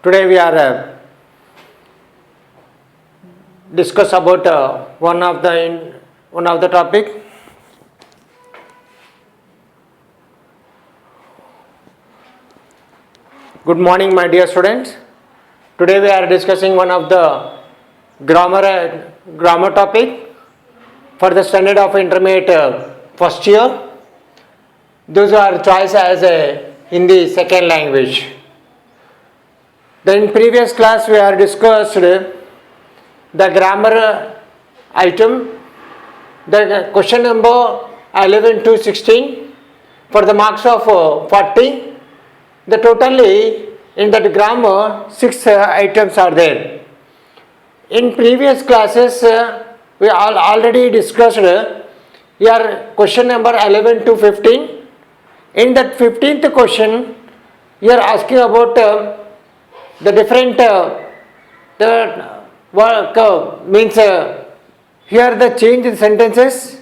Today we are discuss about one of the topic. Good morning, my dear students. Today we are discussing one of the grammar topic for the standard of intermediate first year. Those are choice as a Hindi second language. Then in previous class we are discussed the grammar item, the question number 11 to 16 for the marks of 40. The totally in that grammar 6 items are there. In previous classes we already discussed here question number 11 to 15. In that 15th question you are asking about the different the work means here the change in sentences,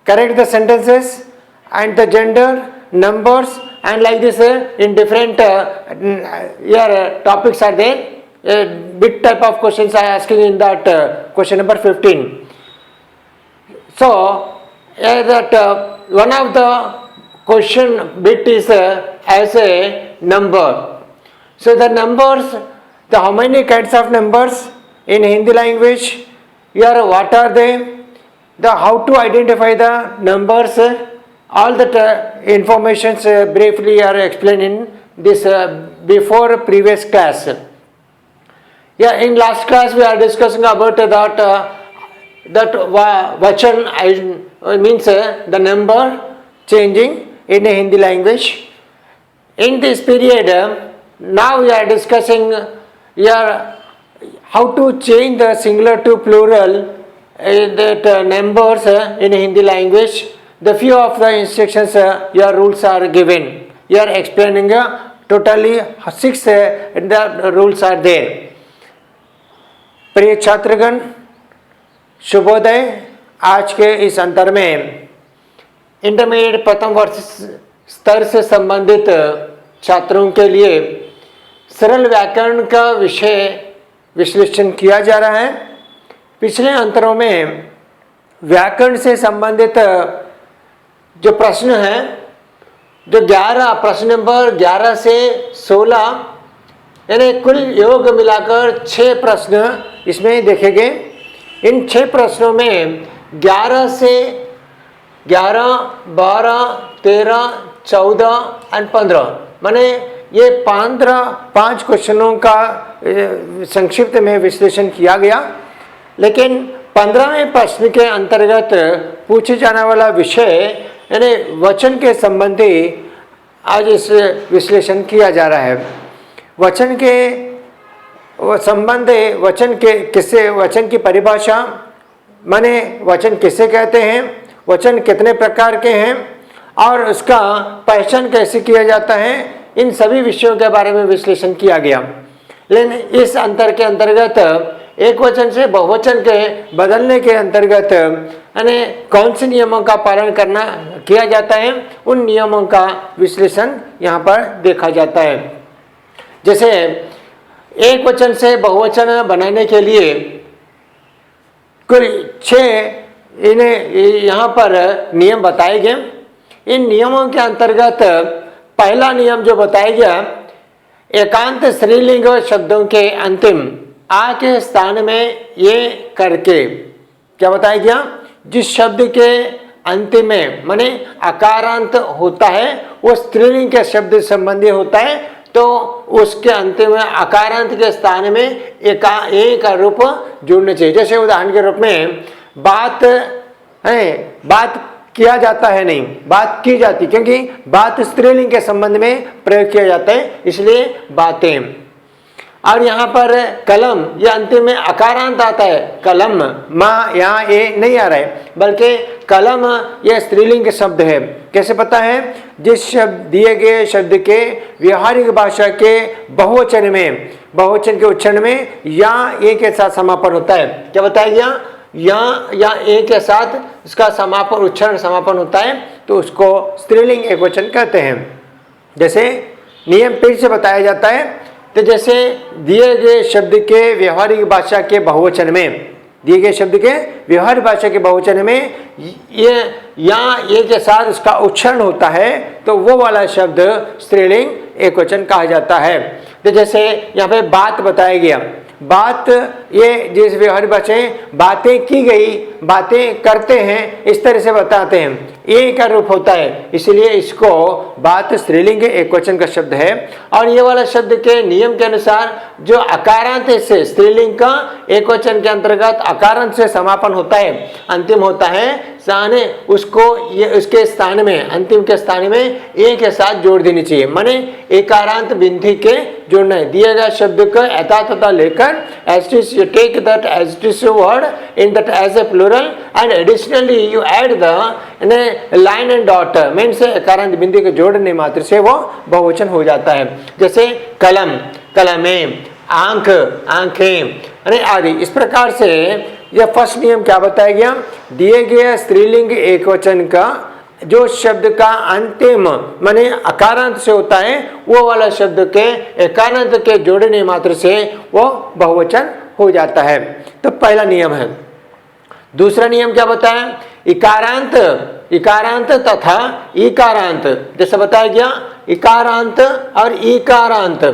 correct the sentences and the gender, numbers and like this in different here topics are there. Big type of questions are asking in that question number 15. So that one of the question bit is as a number. So the numbers, how many kinds of numbers in Hindi language, here what are they, how to identify the numbers, all that informations briefly are explained in this before previous class. Yeah, in last class we are discussing about that vachan means the number changing in Hindi language. In this period, now we are discussing here how to change the singular to plural that numbers in Hindi language. The few of the instructions your rules are given. You are explaining totally 6 the rules are there. प्रिय छात्रगण, शुभोदय। आज के इस अंतर में intermediate प्रथम वर्ष स्तर से संबंधित छात्रों के लिए सरल व्याकरण का विषय विश्लेषण किया जा रहा है। पिछले अंतरों में व्याकरण से संबंधित जो प्रश्न हैं, जो 11 प्रश्न नंबर 11 से 16 यानी कुल योग मिलाकर 6 प्रश्न इसमें देखे गए। इन 6 प्रश्नों में 11 से 11, 12, 13, 14 और 15 माने ये 5 क्वेश्चनों का संक्षिप्त में विश्लेषण किया गया। लेकिन 15वें प्रश्न के अंतर्गत पूछे जाने वाला विषय यानी वचन के संबंधी आज इस विश्लेषण किया जा रहा है। वचन के संबंध, वचन की परिभाषा माने वचन किसे कहते हैं, वचन कितने प्रकार के हैं और उसका पहचान कैसे किया जाता है, इन सभी विषयों के बारे में विश्लेषण किया गया। लेकिन इस अंतर के अंतर्गत एक वचन से बहुवचन के बदलने के अंतर्गत यानी कौन से नियमों का पालन करना किया जाता है, उन नियमों का विश्लेषण यहाँ पर देखा जाता है। जैसे एक वचन से बहुवचन बनाने के लिए कुल 6 इन्हें यहाँ पर नियम बताए गए। इन नियमों के अंतर्गत पहला नियम जो बताया गया, एकांत स्त्रीलिंग शब्दों के अंतिम आ के स्थान में ये करके क्या बताया गया, जिस शब्द के अंतिम में माने अकारांत होता है वो स्त्रीलिंग के शब्द संबंधी होता है, तो उसके अंतिम में अकारांत के स्थान में एक का रूप जोड़ने चाहिए। जैसे उदाहरण के रूप में बात है, बात किया जाता है नहीं, बात की जाती, क्योंकि बात स्त्रीलिंग के संबंध में प्रयोग किया जाता है, इसलिए बातें। और यहाँ पर कलम, यह अंतिम में अकारांत आता है, कलम, माँ यहाँ ए नहीं आ रहा है, बल्कि कलम यह स्त्रीलिंग शब्द है। कैसे पता है, जिस शब्द दिए गए शब्द के व्यवहारिक भाषा के बहुवचन में, बहुवचन के उच्चारण में या ए के साथ समापन होता है। क्या बताया गया, या ए के साथ इसका समापन, उच्चारण समापन होता है, तो उसको स्त्रीलिंग एकवचन कहते हैं। जैसे नियम फिर से बताया जाता है, तो जैसे दिए गए शब्द के व्यवहारिक भाषा के बहुवचन में, दिए गए शब्द के व्यवहारिक भाषा के बहुवचन में ये या ये के साथ उसका उच्चारण होता है तो वो वाला शब्द स्त्रीलिंग एकवचन कहा जाता है। तो जैसे यहाँ पे बात बताया गया, बात ये जिस व्यवहारिक भाषा में बातें की गई, बातें करते हैं, इस तरह से बताते हैं, ये का रूप होता है, इसलिए इसको बात स्त्रीलिंग एकवचन का शब्द है। और ये वाला शब्द के नियम के अनुसार जो अकारांत से स्त्रीलिंग का एकवचन के अंतर्गत अकारांत से समापन होता है, अंतिम होता है, स्थाने उसको ये उसके स्थान में, अंतिम के स्थान में ए के साथ जोड़ देनी चाहिए, माने एकारांत बिंदी के जोड़ना है। दिया गया शब्द को यथातथा लेकर as it is, you take that as it is word in that as a plural and additionally you add the line and dot, means एकारांत बिंदी के जोड़ने मात्र से वो बहुवचन हो जाता है। जैसे कलम, कलमें, आंख, आंखें आदि। इस प्रकार से यह फर्स्ट नियम क्या बताया गया, दिए गए स्त्रीलिंग एकवचन का जो शब्द का अंतिम माने अकारांत से होता है वो वाला शब्द के एकारांत के जोड़ने मात्र से वो बहुवचन हो जाता है। तो पहला नियम है। दूसरा नियम क्या बताया, इकारांत, इकारांत तथा इकारांत, जैसे बताया गया इकारांत और इकारांत,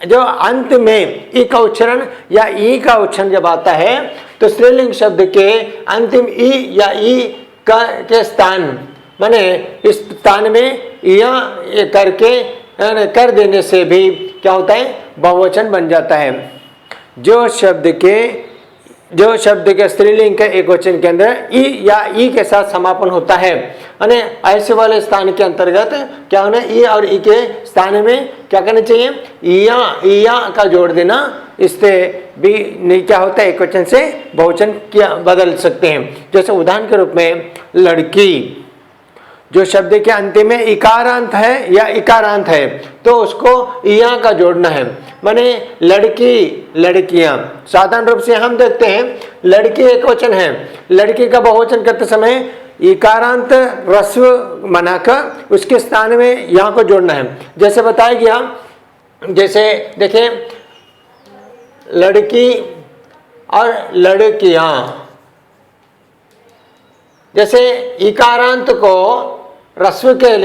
जो अंत में ई का उच्चारण या ई का उच्चारण जब आता है तो स्त्रीलिंग शब्द के अंतिम ई या ई के स्थान माने इस स्थान में या करके कर देने से भी क्या होता है, बहुवचन बन जाता है। जो शब्द के स्त्रीलिंग के एकवचन के अंदर ई या ई के साथ समापन होता है, यानी ऐसे वाले स्थान के अंतर्गत क्या होना, ई और ई के स्थान में क्या करना चाहिए, या का जोड़ देना, इससे भी नहीं क्या होता है, एकवचन से बहुवचन क्या बदल सकते हैं। जैसे उदाहरण के रूप में लड़की, जो शब्द के अंतिम में इकारांत है या इकारांत है तो उसको इया का जोड़ना है, माने लड़की, लड़कियां। साधारण रूप से हम देखते हैं लड़की एक वचन है, लड़की का बहुवचन करते समय इकारांत रस्व बनाकर उसके स्थान में यहाँ को जोड़ना है। जैसे बताया गया, जैसे देखें लड़की और लड़कियां, जैसे इकारांत को रस्व के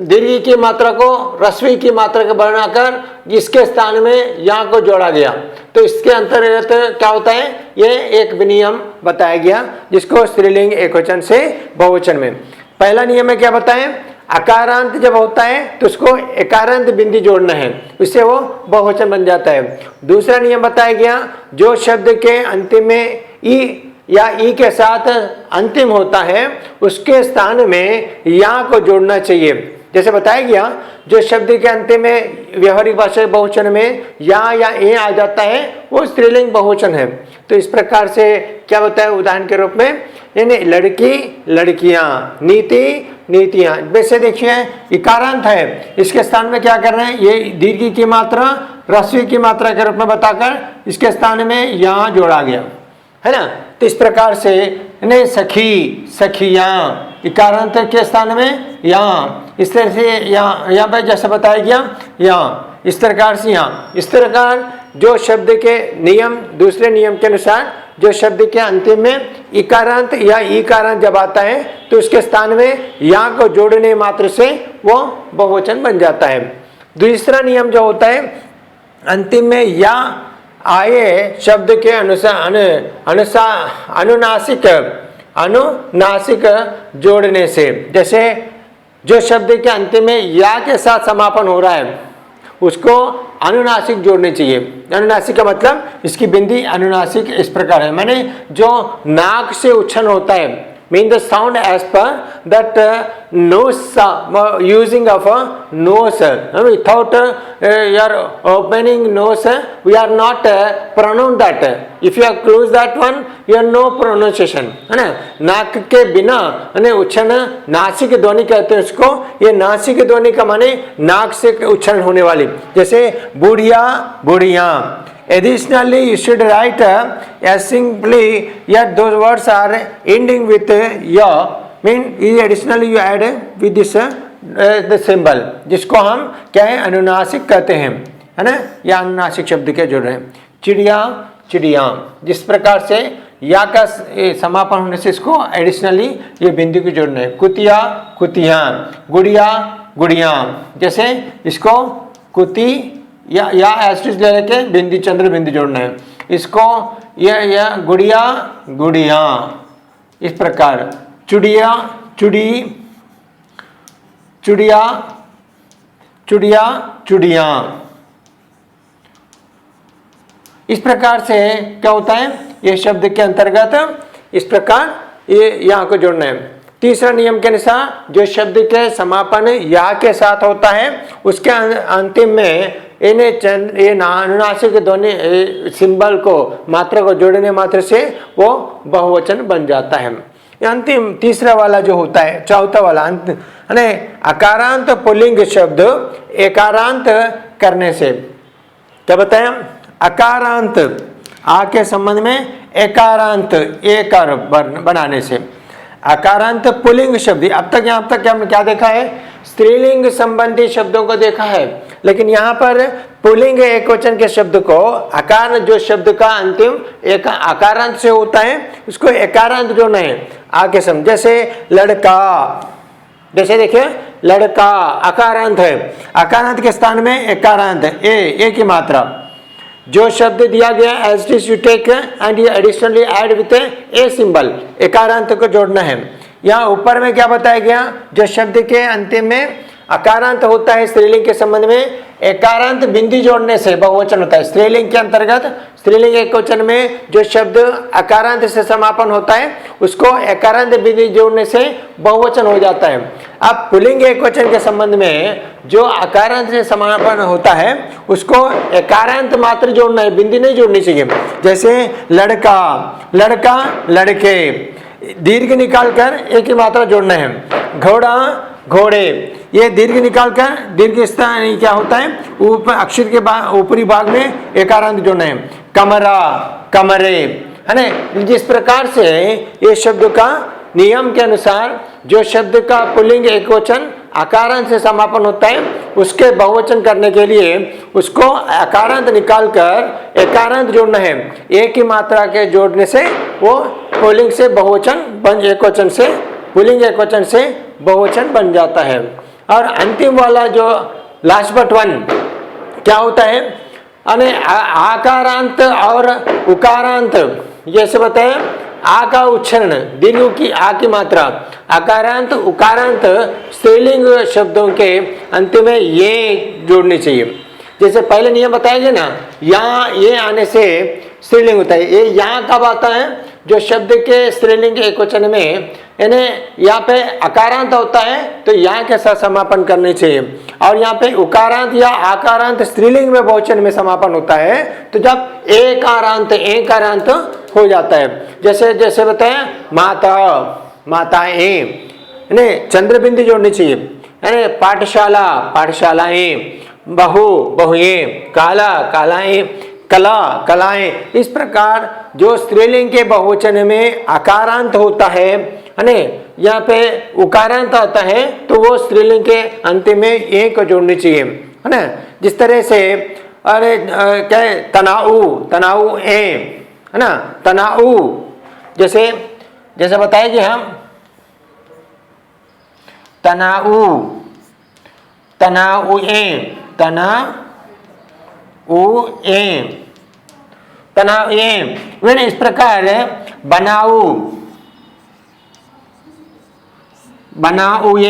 दीर्घ की मात्रा को रस्वी की मात्रा के बनाकर इसके स्थान में यहाँ को जोड़ा गया, तो इसके अंतर्गत क्या होता है, ये एक विनियम बताया गया जिसको स्त्रीलिंग एकवचन से बहुवचन में। पहला नियम में क्या बताएं, अकारांत जब होता है तो उसको एकारांत बिंदी जोड़ना है, इससे वो बहुवचन बन जाता है। दूसरा नियम बताया गया, जो शब्द के अंतिम में ई या ई के साथ अंतिम होता है उसके स्थान में या को जोड़ना चाहिए। जैसे बताया गया, जो शब्द के अंतिम में व्यवहारिक भाषा बहुवचन में या ए आ जाता है वो स्त्रीलिंग बहुवचन है। तो इस प्रकार से क्या बताया, उदाहरण के रूप में यानी लड़की, लड़कियां, नीति, नीतियां। वैसे देखिए इकारांत है, इसके स्थान में क्या कर रहे हैं, ये दीर्घ की मात्रा रस्वी की मात्रा के रूप में बताकर इसके स्थान में यहाँ जोड़ा गया है ना। तो इस प्रकार से नहीं सखी, सखियां, इकारांत के स्थान में यहाँ, इस तरह से यहाँ पे जैसे बताया गया यहाँ, इस प्रकार से यहाँ, इस प्रकार जो शब्द के नियम, दूसरे नियम के अनुसार जो शब्द के अंतिम में इकारांत या ईकारांत जब आता है तो उसके स्थान में यहाँ को जोड़ने मात्र से वो बहुवचन बन जाता है। दूसरा नियम जो होता है, अंतिम में या आए शब्द के अनुनासिक जोड़ने से। जैसे जो शब्द के अंतिम में या के साथ समापन हो रहा है उसको अनुनासिक जोड़ने चाहिए। अनुनासिक का मतलब इसकी बिंदी अनुनासिक इस प्रकार है, माने जो नाक से उच्चारण होता है, mean the sound as per that nose, using of a nose, without your opening nose we are not pronounce that, if you have closed that one you have no pronunciation, है ना। नाक के बिना उच्चारण नासिक ध्वनि कहते हैं उसको, ये नासिक ध्वनि का माने नाक से उच्चारण होने वाली, जैसे बुढ़िया, बुढ़िया। Additionally, you should write as simply, yet those words are ending with ya, mean additionally you add with this the symbol, जिसको हम क्या है अनुनासिक कहते हैं। है ना, या अनुनासिक शब्द के जुड़ रहे हैं। चिड़िया चिड़िया, जिस प्रकार से या का समापन होने से इसको एडिशनली ये बिंदु के जोड़ना है। कुतिया कुतिया, गुड़िया गुड़िया, जैसे इसको कुति या एस्ट्रिस ले लेके बिंदु चंद्र बिंदु जोड़ना है। इसको या गुड़िया गुड़िया, इस प्रकार चुड़िया चुड़ी चुड़िया चुड़िया चुड़िया। इस प्रकार से क्या होता है, ये शब्द के अंतर्गत इस प्रकार ये यहाँ को जोड़ना है। तीसरा नियम के अनुसार जो शब्द के समापन या के साथ होता है उसके अंतिम में ये अनुनासिक ध्वनि सिंबल को मात्रा को जोड़ने मात्र से वो बहुवचन बन जाता है। अंतिम तीसरा वाला जो होता है, चौथा वाला अंत यानी अकारांत पुल्लिंग शब्द एकारांत करने से। क्या बताया, अकारांत आ के संबंध में एकारांत एकार बनाने से। अकारांत पुल्लिंग शब्द, अब तक यहाँ तक हमने क्या देखा है, स्त्रीलिंग संबंधी शब्दों को देखा है, लेकिन यहाँ पर पुल्लिंग एक वचन के शब्द को अकार जो शब्द का अंतिम एक अकारांत से होता है उसको एकारांत जोड़ना है आगे समझ। जैसे लड़का, जैसे देखिए लड़का अकारांत है, अकारांत के स्थान में एकारांत ए की मात्रा। जो शब्द दिया गया as it is you take and you additionally add with a symbol, एकारांत को जोड़ना है। यहाँ ऊपर में क्या बताया गया, जो शब्द के अंतिम में अकारांत होता है स्त्रीलिंग के संबंध में एकारांत बिंदु जोड़ने से बहुवचन होता है। स्त्रीलिंग के अंतर्गत स्त्रीलिंग एक वचन में जो शब्द अकारांत से समापन होता है उसको एकारांत बिंदु जोड़ने से बहुवचन हो जाता है। अब पुल्लिंग एक वचन के संबंध में जो अकारांत से समापन होता है उसको एकारांत मात्र जोड़ना है, बिंदु नहीं जोड़नी चाहिए। जैसे लड़का लड़का लड़के, दीर्घ निकाल कर एक ही मात्रा जोड़ना है। घोड़ा घोड़े, ये दीर्घ निकाल कर दीर्घ स्थान क्या होता है, ऊपर अक्षर के ऊपरी भाग में एकारांत जोड़ना है। कमरा कमरे, है ना। जिस प्रकार से ये शब्द का नियम के अनुसार जो शब्द का पुल्लिंग एक वचन अकारांत से समापन होता है उसके बहुवचन करने के लिए उसको अकारांत निकाल कर एकारांत जोड़ना है। एक ही मात्रा के जोड़ने से वो पुल्लिंग से बहुवचन बन एक वचन से पुल्लिंग एक वचन से बहुवचन बन जाता है। और अंतिम वाला जो लास्ट बट वन क्या होता है, यानी आकारांत और उकारांत। जैसे बताएं आ का उच्चारण दीर्घ की आ की मात्रा, आकारांत उकारांत स्त्रीलिंग शब्दों के अंत में ये जोड़नी चाहिए। जैसे पहले नियम बताएंगे ना, यहाँ ये आने से स्त्रीलिंग होता है। ये यहाँ कब आता है, जो शब्द के स्त्रीलिंग एक वचन में यानी यहाँ पे अकारांत होता है तो यहाँ के साथ समापन करनी चाहिए। और यहाँ पे उकारांत या आकारांत स्त्रीलिंग में बहुवचन में समापन होता है तो जब एकारांत हो जाता है। जैसे जैसे बताएं माता माताएं, चंद्र बिंदु जोड़नी चाहिए, यानी पाठशाला पाठशालाएं, बहु बहुएं, काला कालाएं, कला कलाएं। इस प्रकार जो स्त्रीलिंग के बहुवचन में आकारांत होता है यहाँ पे उकारांत आता है तो वो स्त्रीलिंग के अंतिम में ए को जोड़नी चाहिए, है ना। जिस तरह से अरे क्या तनाऊ तनाऊ ए, है ना, तनाऊ। जैसे जैसे बताए कि हम तनाऊ तनाऊ ए तनाव ए मैंने इस प्रकार बनाऊ बनाऊ ए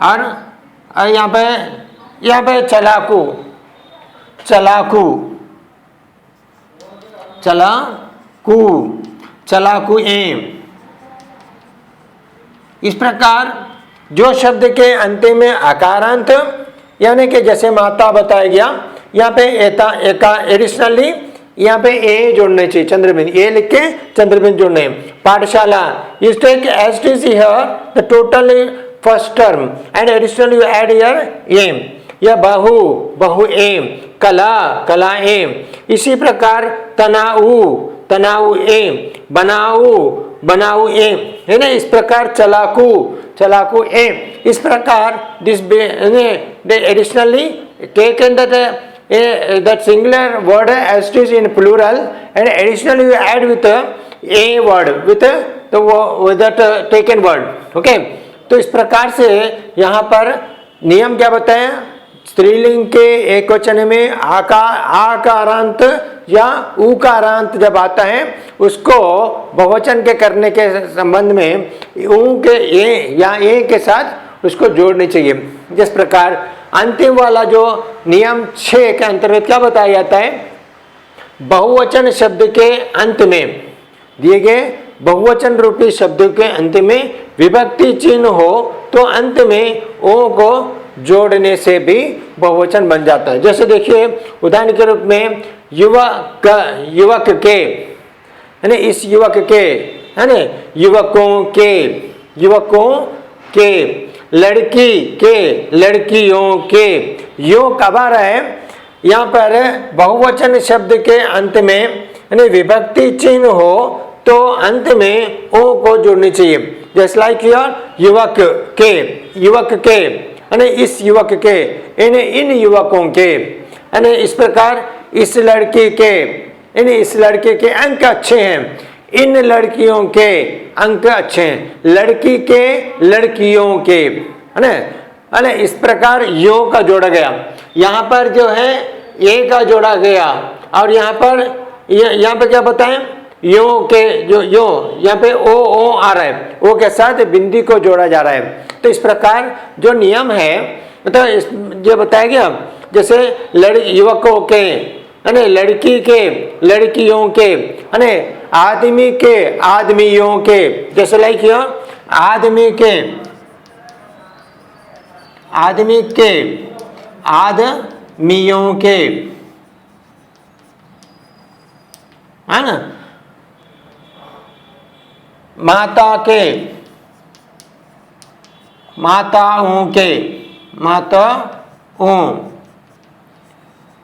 और यहाँ पे चलाकू चलाकू चलाकू चलाकू ए। इस प्रकार जो शब्द के अंतिम में आकारांत यानी कि जैसे माता बताया गया, यहाँ पे एका एडिशनली यहाँ पे ए जोड़ने चाहिए, चंद्रबिंदु ए लिख के चंद्रबिंदु जोड़ने। पाठशाला you take as it is here the total first term and additionally you add here ए। या बहु बहु ए, कला कला ए। इसी प्रकार तनाऊ तनाऊ ए, बनाऊ बनाऊ ए, है ना, इस प्रकार चलाकू ए, इस प्रकार this additionally taken that singular word as it is in plural and additionally you add with a word with that taken word, okay। तो इस प्रकार से यहाँ पर नियम क्या बताया, स्त्रीलिंग के एक वचन में आकारांत या उकारांत जब आता है उसको बहुवचन के करने के संबंध में ऊ के ए या ए के साथ उसको जोड़नी चाहिए। जिस प्रकार अंतिम वाला जो नियम 6 के अंतर्गत क्या बताया जाता है, बहुवचन शब्द के अंत में दिए गए बहुवचन रूपी शब्द के अंत में विभक्ति चिन्ह हो तो अंत में ओ को जोड़ने से भी बहुवचन बन जाता है। जैसे देखिए उदाहरण के रूप में युवक के, है ना, इस युवक के, है ना, युवकों के, लड़की के, लड़कियों के, यो कब आ रहा है, यहाँ पर बहुवचन शब्द के अंत में यानी विभक्ति चिन्ह हो तो अंत में ओ को जोड़नी चाहिए। जैसे लाइक युवक के, यानी इस युवक के, यानी इन युवकों के, यानी इस प्रकार इस लड़की के, यानी इस लड़के के अंक अच्छे हैं, इन लड़कियों के अंक अच्छे हैं, लड़की के, लड़कियों के, है ना, अरे इस प्रकार यो का जोड़ा गया, यहाँ पर जो है ए का जोड़ा गया और यहाँ पर क्या बताएं, यो के जो यो यहाँ पे ओ आ रहा है, ओ के साथ बिंदी को जोड़ा जा रहा है। तो इस प्रकार जो नियम है मतलब जो बताया गया, जैसे युवकों के, है ना, लड़की के, लड़कियों के, है ना, आदमी के, आदमियों के, जैसे लाइक आदमी के, आदमियों के, है ना, माता के, माताओं के, माताओं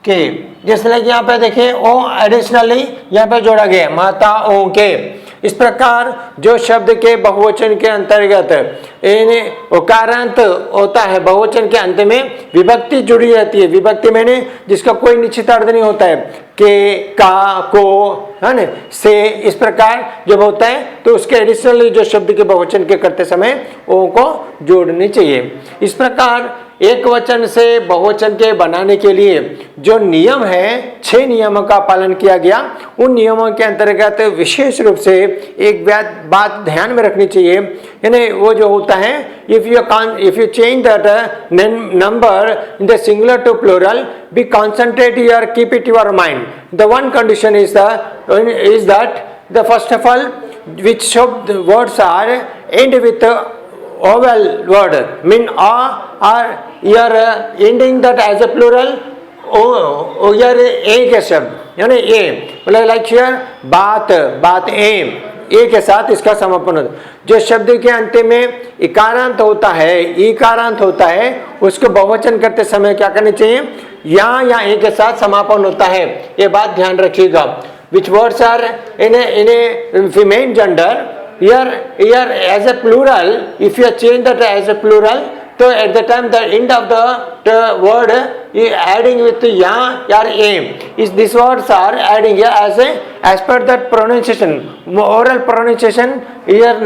के, जैसे कि यहाँ पे देखिए ओ एडिशनली यहाँ पे जोड़ा गया माताओं के। इस प्रकार जो शब्द के बहुवचन के अंतर्गत उकारांत होता है, बहुवचन के अंत में विभक्ति जुड़ी रहती है, विभक्ति मैंने जिसका कोई निश्चित अर्थ नहीं होता है, के, का, को, है ना, से, इस प्रकार जब होता है तो उसके एडिशनली जो शब्द के बहुवचन के करते समय ओ को जोड़नी चाहिए। इस प्रकार एक वचन से बहुवचन के बनाने के लिए जो नियम है, 6 नियमों का पालन किया गया। उन नियमों के अंतर्गत विशेष रूप से एक बात ध्यान में रखनी चाहिए, यानी वो जो होता है, if you change that number in the singular to plural, be concentrate your, keep it your mind. The one condition is that the first of all which words are end with vowel word, mean or you are ending that as a plural, ओ यार ए के शब्द, यानी ए मतलब like here बात ए के साथ इसका समापन होता है। जो शब्द के अंत में इकारांत होता है, ईकारांत होता है, उसको बहुवचन करते समय क्या करनी चाहिए, या ए के साथ समापन होता है, ये बात ध्यान रखिएगा। Which words are in a female gender, here as a plural, if you change that as a plural, so at the time the end of the word you adding with ya or a, is these words are adding here as per that pronunciation, oral pronunciation, here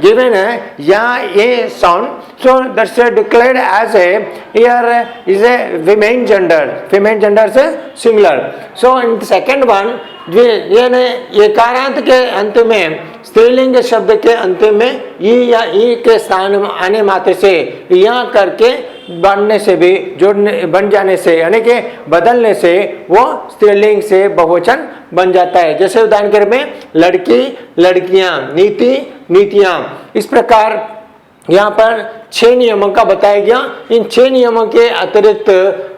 given ya a sound, so that's declared as a, here is a female gender is singular। so in the second one एकारांत के अंत में, स्त्रीलिंग शब्द के अंत में ई या ई के स्थान आने मात्र से या करके बनने से भी बन जाने से, यानी कि बदलने से वो स्त्रीलिंग से बहुवचन बन जाता है। जैसे उदाहरण के रूप में लड़की, लड़कियां, नीति, नीतियां। इस प्रकार यहाँ पर 6 नियमों का बताया गया। इन 6 नियमों के अतिरिक्त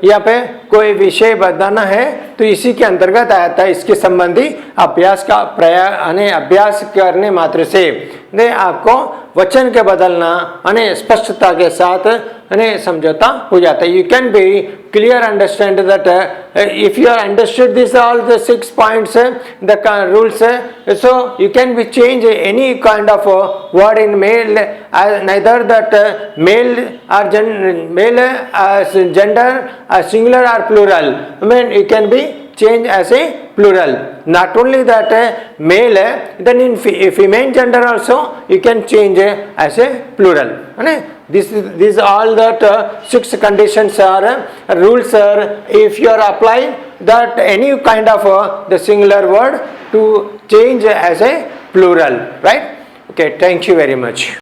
यहाँ पे कोई विषय बताना है तो इसी के अंतर्गत आया था। इसके संबंधी अभ्यास का अभ्यास करने मात्र से आपको वचन के बदलना स्पष्टता के साथ અને સમજોતા हो जाता है. You can be clear understand that if you are understood this all the 6 points, the rules, so you can be change any kind of word in male, neither that male or male as gender singular or plural. I mean you can be change as a plural. Not only that male, then in female gender also you can change as a plural. These all that 6 conditions are rules are if you are applying that any kind of the singular word to change as a plural, right? Okay, thank you very much.